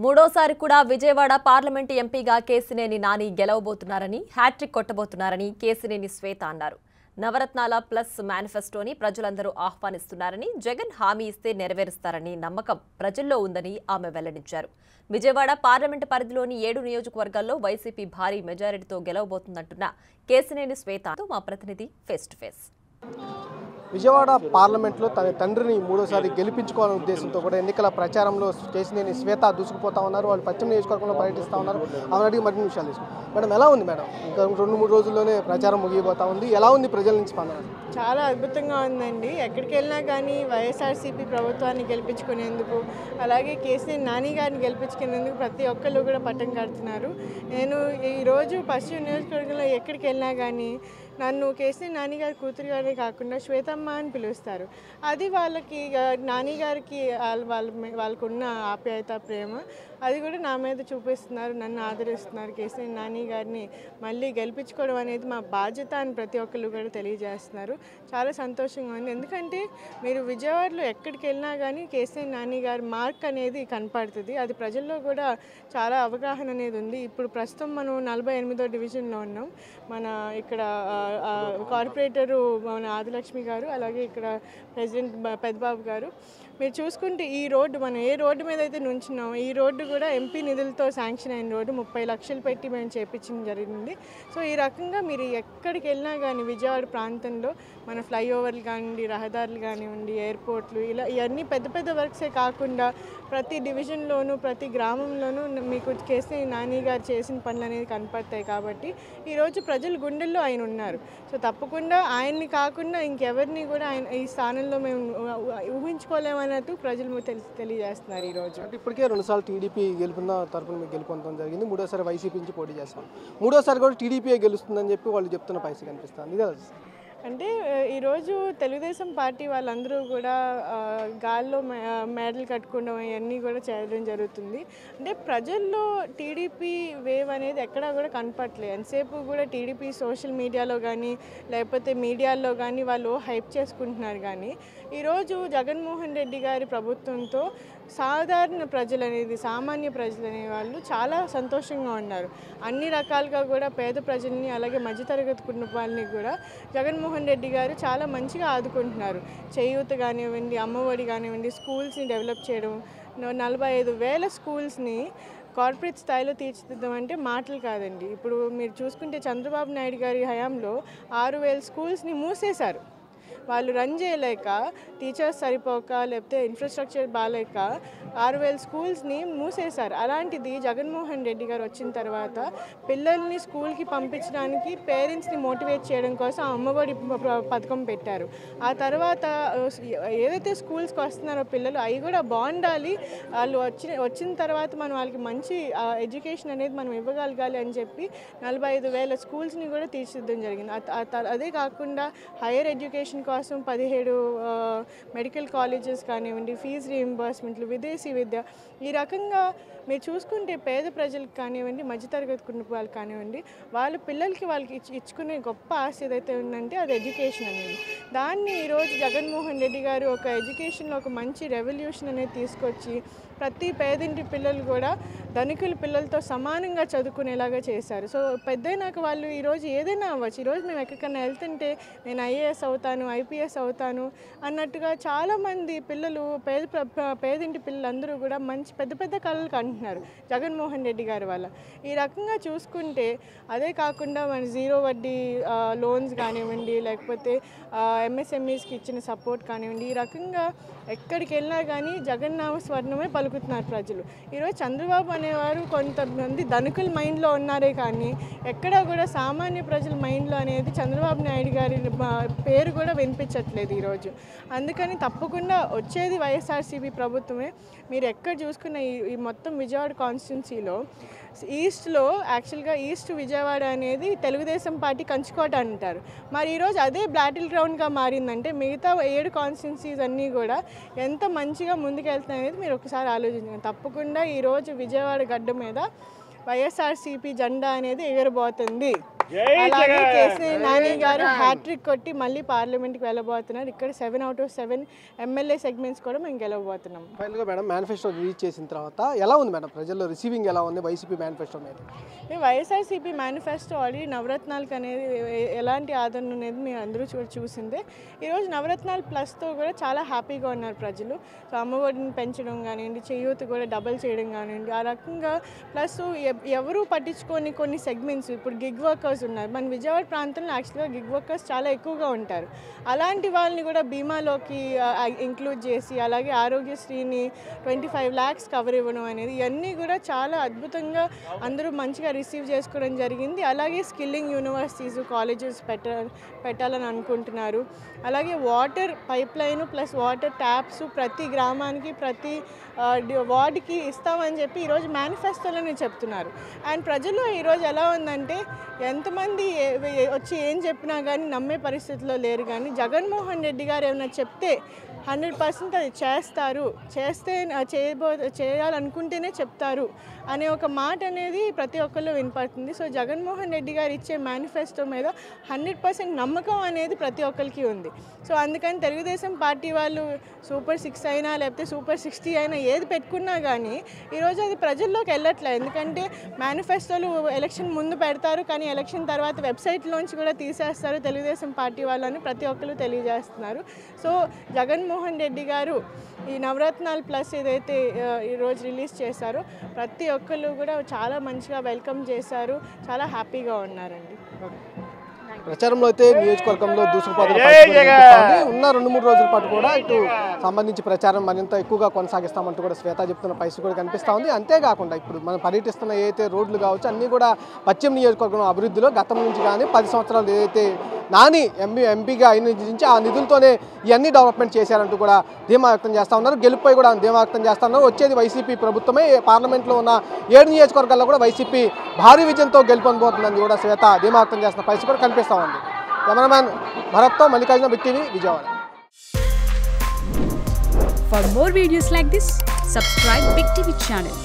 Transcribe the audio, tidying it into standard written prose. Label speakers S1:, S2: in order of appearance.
S1: మూడోసారి కూడా విజయవాడ పార్లమెంట్ ఎంపీగా కేసినేని నాని గెలవబోతున్నారని హ్యాట్రిక్ కొట్టబోతున్నారని కేసినేని శ్వేత అన్నారు. నవరత్నాల ప్లస్ మేనిఫెస్టోని ప్రజలందరూ ఆహ్వానిస్తున్నారని, జగన్ హామీ ఇస్తే నెరవేరుస్తారని నమ్మకం ప్రజల్లో ఉందని ఆమె వెల్లడించారు. విజయవాడ పార్లమెంట్ పరిధిలోని 7 నియోజకవర్గాల్లో వైసీపీ భారీ మెజారిటీతో గెలవబోతుందంటున్న కేసినేని శ్వేతతో మా ప్రతినిధి ఫేస్ టు ఫేస్.
S2: విజయవాడ పార్లమెంట్లో తన తండ్రిని మూడోసారి గెలిపించుకోవాలనే ఉద్దేశంతో కూడా ఎన్నికల ప్రచారంలో కేసినేని శ్వేత దూసుకుపోతా ఉన్నారు. వాళ్ళు పశ్చిమ నియోజకవర్గంలో పర్యటిస్తూ ఉన్నారు. ఆమె మరిన్ని విషయాలు తీసుకున్నాం. మేడం, ఎలా ఉంది మేడం? ఇంకా 2-3 రోజుల్లోనే ప్రచారం ముగిపోతా ఉంది. ఎలా ఉంది ప్రజల నుంచి స్పందన?
S3: చాలా అద్భుతంగా ఉందండి. ఎక్కడికి వెళ్ళినా కానీ వైఎస్ఆర్సీపీ ప్రభుత్వాన్ని గెలిపించుకునేందుకు, అలాగే కేసీఆర్ నాని గారిని గెలిపించుకునేందుకు ప్రతి ఒక్కళ్ళు కూడా పట్టం కడుతున్నారు. నేను ఈరోజు పశ్చిమ నియోజకవర్గంలో ఎక్కడికి వెళ్ళినా కానీ నన్ను కేసీఆర్ నాని గారి కూతురుగానే కాకుండా శ్వేతమ్మ అని పిలుస్తారు. అది వాళ్ళకి నాని గారికి వాళ్ళకున్న ఆప్యాయత, ప్రేమ అది కూడా నా మీద చూపిస్తున్నారు. నన్ను ఆదరిస్తున్నారు. కేసీఆర్ నాని గారిని మళ్ళీ గెలిపించుకోవడం అనేది మా బాధ్యత అని ప్రతి ఒక్కళ్ళు కూడా తెలియజేస్తున్నారు. చాలా సంతోషంగా ఉంది. ఎందుకంటే మీరు విజయవాడలో ఎక్కడికి వెళ్ళినా కానీ కేసీఆర్ నాని గారి మార్క్ అనేది కనపడుతుంది. అది ప్రజల్లో కూడా చాలా అవగాహన అనేది ఉంది. ఇప్పుడు ప్రస్తుతం మనం 48వ డివిజన్లో ఉన్నాం. మన ఇక్కడ కార్పొరేటరు మన ఆదిలక్ష్మి గారు, అలాగే ఇక్కడ ప్రెసిడెంట్ పెద్దబాబు గారు. మీరు చూసుకుంటే ఈ రోడ్డు మనం ఏ రోడ్డు మీద అయితే నుంచున్నాం, ఈ రోడ్డు కూడా ఎంపీ నిధులతో శాంక్షన్ అయిన రోడ్డు. 30 లక్షలు పెట్టి మేము చేయించడం జరిగింది. సో ఈ రకంగా మీరు ఎక్కడికి వెళ్ళినా కానీ విజయవాడ ప్రాంతంలో మన ఫ్లైఓవర్లు కానివ్వండి, రహదారులు కానివ్వండి, ఎయిర్పోర్ట్లు, ఇలా ఇవన్నీ పెద్ద పెద్ద వర్క్సే కాకుండా ప్రతి డివిజన్లోనూ ప్రతి గ్రామంలోనూ మీకు కేసీఆర్ నాని గారు చేసిన పనులు అనేది కనపడతాయి. కాబట్టి ఈరోజు ప్రజల గుండెల్లో ఆయన ఉన్నారు. సో తప్పకుండా ఆయన్ని కాకుండా ఇంకెవరిని కూడా ఆయన ఈ స్థానంలో మేము ఊహించుకోలేమన్నట్టు ప్రజలు తెలియజేస్తున్నారు. ఈరోజు
S2: అంటే ఇప్పటికే 2 సార్లు టీడీపీ గెలుపున్న తరపున మీకు గెలుపొందడం జరిగింది. మూడోసారి వైసీపీ నుంచి పోటీ చేస్తాం. మూడోసారి కూడా టీడీపీ గెలుస్తుందని చెప్పి వాళ్ళు చెప్తున్న పరిస్థితి కనిపిస్తుంది కదా.
S3: అంటే ఈరోజు తెలుగుదేశం పార్టీ వాళ్ళందరూ కూడా గాల్లో మెడలు కట్టుకోవడం ఇవన్నీ కూడా చేయడం జరుగుతుంది. అంటే ప్రజల్లో టీడీపీ వేవ్ అనేది ఎక్కడా కూడా కనపట్లేదు. ఎంతసేపు కూడా టీడీపీ సోషల్ మీడియాలో కానీ లేకపోతే మీడియాల్లో కానీ వాళ్ళు హైప్ చేసుకుంటున్నారు. కానీ ఈరోజు జగన్మోహన్ రెడ్డి గారి ప్రభుత్వంతో సాధారణ ప్రజలు అనేది, సామాన్య ప్రజలు అనే వాళ్ళు చాలా సంతోషంగా ఉన్నారు. అన్ని రకాలుగా కూడా పేద ప్రజల్ని, అలాగే మధ్యతరగతి కుటుంబాలని కూడా జగన్మోహన్ రెడ్డి గారు చాలా మంచిగా ఆదుకుంటున్నారు. చేయూత కానివ్వండి, అమ్మఒడి కానివ్వండి, స్కూల్స్ని డెవలప్ చేయడం, 45,000 స్కూల్స్ని కార్పొరేట్ స్థాయిలో తీర్చిదిద్దామంటే మాటలు కాదండి. ఇప్పుడు మీరు చూసుకుంటే చంద్రబాబు నాయుడు గారి హయాంలో 6,000 స్కూల్స్ని మూసేశారు. వాళ్ళు రన్ చేయలేక, టీచర్స్ సరిపోక, లేకపోతే ఇన్ఫ్రాస్ట్రక్చర్ బాగాలేక 6,000 స్కూల్స్ని మూసేశారు. అలాంటిది జగన్మోహన్ రెడ్డి గారు వచ్చిన తర్వాత పిల్లల్ని స్కూల్కి పంపించడానికి పేరెంట్స్ని మోటివేట్ చేయడం కోసం అమ్మఒడి పథకం పెట్టారు. ఆ తర్వాత ఏదైతే స్కూల్స్కి వస్తున్నారో పిల్లలు అవి కూడా బాగుండాలి, వాళ్ళు వచ్చిన తర్వాత మనం వాళ్ళకి మంచి ఎడ్యుకేషన్ అనేది మనం ఇవ్వగలగాలి అని చెప్పి 45,000 స్కూల్స్ని కూడా తీర్చిదిద్దడం జరిగింది. అదే కాకుండా హైయర్ ఎడ్యుకేషన్ కోసం 17 మెడికల్ కాలేజెస్ కానివ్వండి, ఫీజు రీయింబర్స్మెంట్లు, విదేశీ విద్య, ఈ రకంగా మీరు చూసుకుంటే పేద ప్రజలకు కానివ్వండి, మధ్యతరగతి కుటుంబాలకు కానివ్వండి, వాళ్ళ పిల్లలకి వాళ్ళకి ఇచ్చుకునే గొప్ప ఆశ ఏదైతే ఉందంటే అది ఎడ్యుకేషన్ అనేది. దాన్ని ఈరోజు జగన్మోహన్ రెడ్డి గారు ఒక ఎడ్యుకేషన్లో ఒక మంచి రెవల్యూషన్ అనేది తీసుకొచ్చి ప్రతి పేదింటి పిల్లలు కూడా ధనికుల పిల్లలతో సమానంగా చదువుకునేలాగా చేశారు. సో పెద్దయినాక వాళ్ళు ఈరోజు ఏదైనా అవ్వచ్చు. ఈరోజు మేము ఎక్కడికన్నా వెళ్తుంటే నేను ఐఏఎస్ అవుతాను, ఐపీఎస్ అవుతాను అన్నట్టుగా చాలామంది పిల్లలు పేదింటి పిల్లలందరూ కూడా మంచి పెద్ద పెద్ద కళలు కంటున్నారు జగన్మోహన్ రెడ్డి గారి వల్ల. ఈ రకంగా చూసుకుంటే అదే కాకుండా మన జీరో వడ్డీ లోన్స్ కానివ్వండి, లేకపోతే ఎంఎస్ఎంఈస్కి ఇచ్చిన సపోర్ట్ కానివ్వండి, ఈ రకంగా ఎక్కడికి వెళ్ళినా కానీ జగన్నామ స్వర్ణమే పలుకుతున్నారు ప్రజలు. ఈరోజు చంద్రబాబు అనేవారు కొంతమంది ధనికుల మైండ్లో ఉన్నారే కానీ ఎక్కడా కూడా సామాన్య ప్రజల మైండ్లో అనేది చంద్రబాబు నాయుడు గారి పేరు కూడా వినిపించట్లేదు ఈరోజు. అందుకని తప్పకుండా వచ్చేది వైఎస్ఆర్సీపీ ప్రభుత్వమే. మీరు ఎక్కడ చూసుకున్న ఈ మొత్తం విజయవాడ కాన్స్టిట్యున్సీలో ఈస్ట్లో యాక్చువల్గా ఈస్ట్ విజయవాడ అనేది తెలుగుదేశం పార్టీ కంచుకోట అంటారు. మరి ఈరోజు అదే బ్యాటిల్ గ్రౌండ్గా మారిందంటే మిగతా 7 కాన్స్టిట్యున్సీస్ అన్నీ కూడా ఎంత మంచిగా ముందుకెళ్తున్నాయి అనేది మీరు ఒకసారి ఆలోచించండి. తప్పకుండా ఈరోజు విజయవాడ గడ్డ మీద వైఎస్ఆర్సీపీ జెండా అనేది ఎగరబోతుంది. అలాగే కేసీఆర్ నాని గారు హ్యాట్రిక్ కొట్టి మళ్ళీ పార్లమెంట్కి వెళ్ళబోతున్నారు. ఇక్కడ 7 out of 7 ఎమ్మెల్యే సెగ్మెంట్స్ కూడా మేము గెలవబోతున్నాం.
S2: ఫైనల్గా మేడం మేనిఫెస్టో రిలీజ్ చేసిన తర్వాత ఎలా ఉంది మేడం, ప్రజల్లో రిసీవింగ్ ఎలా ఉంది వైసీపీ మేనిఫెస్టో మీద?
S3: వైఎస్ఆర్సీపీ మేనిఫెస్టో ఆల్రెడీ నవరత్నాలకు అనేది ఎలాంటి ఆదరణ అనేది మీరు అందరూ చూసిందే. ఈరోజు నవరత్నాలు ప్లస్తో కూడా చాలా హ్యాపీగా ఉన్నారు ప్రజలు. సో అమ్మఒడిని పెంచడం కానివ్వండి, చేయూత కూడా డబల్ చేయడం కానివ్వండి, ఆ రకంగా ప్లస్ ఎవరు పట్టించుకొని కొన్ని సెగ్మెంట్స్, ఇప్పుడు గిగ్ వర్కర్స్ ఉన్నారు. మన విజయవాడ ప్రాంతంలో యాక్చువల్గా గిగ్ వర్కర్స్ చాలా ఎక్కువగా ఉంటారు. అలాంటి వాళ్ళని కూడా బీమాలోకి ఇంక్లూడ్ చేసి, అలాగే ఆరోగ్యశ్రీని 25 lakhs కవర్ ఇవ్వడం అనేది, ఇవన్నీ కూడా చాలా అద్భుతంగా అందరూ మంచిగా రిసీవ్ చేసుకోవడం జరిగింది. అలాగే స్కిల్లింగ్ యూనివర్సిటీస్, కాలేజెస్ పెట్టాలని అనుకుంటున్నారు. అలాగే water pipe line plus water taps ప్రతి గ్రామానికి ప్రతి వార్డుకి ఇస్తామని చెప్పి ఈరోజు మేనిఫెస్టోలోనే చెప్తున్నారు. అండ్ ప్రజల్లో ఈరోజు ఎలా ఉందంటే ఎంతమంది వచ్చి ఏం చెప్పినా కానీ నమ్మే పరిస్థితిలో లేరు. కానీ జగన్మోహన్ రెడ్డి గారు ఏమైనా చెప్తే 100% అది చేస్తారు, చేయాలనుకుంటేనే చెప్తారు అనే ఒక మాట అనేది ప్రతి ఒక్కళ్ళు వినపడుతుంది. సో జగన్మోహన్ రెడ్డి గారు ఇచ్చే మేనిఫెస్టో మీద 100% నమ్మకం అనేది ప్రతి ఒక్కరికి ఉంది. సో అందుకని తెలుగుదేశం పార్టీ వాళ్ళు సూపర్ 6 అయినా లేకపోతే సూపర్ 60 అయినా ఏది పెట్టుకున్నా కానీ ఈరోజు అది ప్రజల్లోకి వెళ్ళట్లేదు. ఎందుకంటే మేనిఫెస్టోలు ఎలక్షన్ ముందు పెడతారు, కానీ ఎలక్షన్ తర్వాత వెబ్సైట్లోంచి కూడా తీసేస్తారు తెలుగుదేశం పార్టీ వాళ్ళని ప్రతి ఒక్కరు తెలియజేస్తున్నారు. సో జగన్మోహన్ రెడ్డి గారు ఈ నవరత్నాలు ప్లస్ ఏదైతే ఈరోజు రిలీజ్ చేశారో ప్రతి ఒక్కళ్ళు కూడా చాలా మంచిగా వెల్కమ్ చేశారు, చాలా హ్యాపీగా ఉన్నారండి.
S2: ప్రచారంలో అయితే నియోజకవర్గంలో దూసుకుపోతుంది. ఉన్న 2-3 రోజుల పాటు కూడా ఇటు సంబంధించి ప్రచారం మరింత ఎక్కువగా కొనసాగిస్తామంటూ కూడా శ్వేత చెప్తున్న పరిస్థితి కూడా కనిపిస్తూ ఉంది. అంతేకాకుండా ఇప్పుడు మనం పర్యటిస్తున్న ఏదైతే రోడ్లు కావచ్చు అన్నీ కూడా పశ్చిమ నియోజకవర్గం అభివృద్ధిలో గతం నుంచి కానీ 10 సంవత్సరాలు ఏదైతే నాని ఎంపీగా అయిన నుంచి ఆ నిధులతోనే ఇవన్నీ డెవలప్మెంట్ చేశారంటూ కూడా ధీమా వ్యక్తం చేస్తూ ఉన్నారు. గెలుపుపై కూడా ధీమా వ్యక్తం చేస్తూ ఉన్నారు. వచ్చేది వైసీపీ ప్రభుత్వమే. పార్లమెంట్లో ఉన్న 7 నియోజకవర్గాల్లో కూడా వైసీపీ భారీ విజయంతో గెలుపొందబోతుందని కూడా శ్వేత ధీమా వ్యక్తం చేస్తున్న పరిస్థితి కూడా కనిపిస్తూ ఉంది. కెమెరామ్యాన్ భరత్తో Mallikarjuna, big TV, Vijayawada.
S4: For more videos like this, subscribe Big TV channel.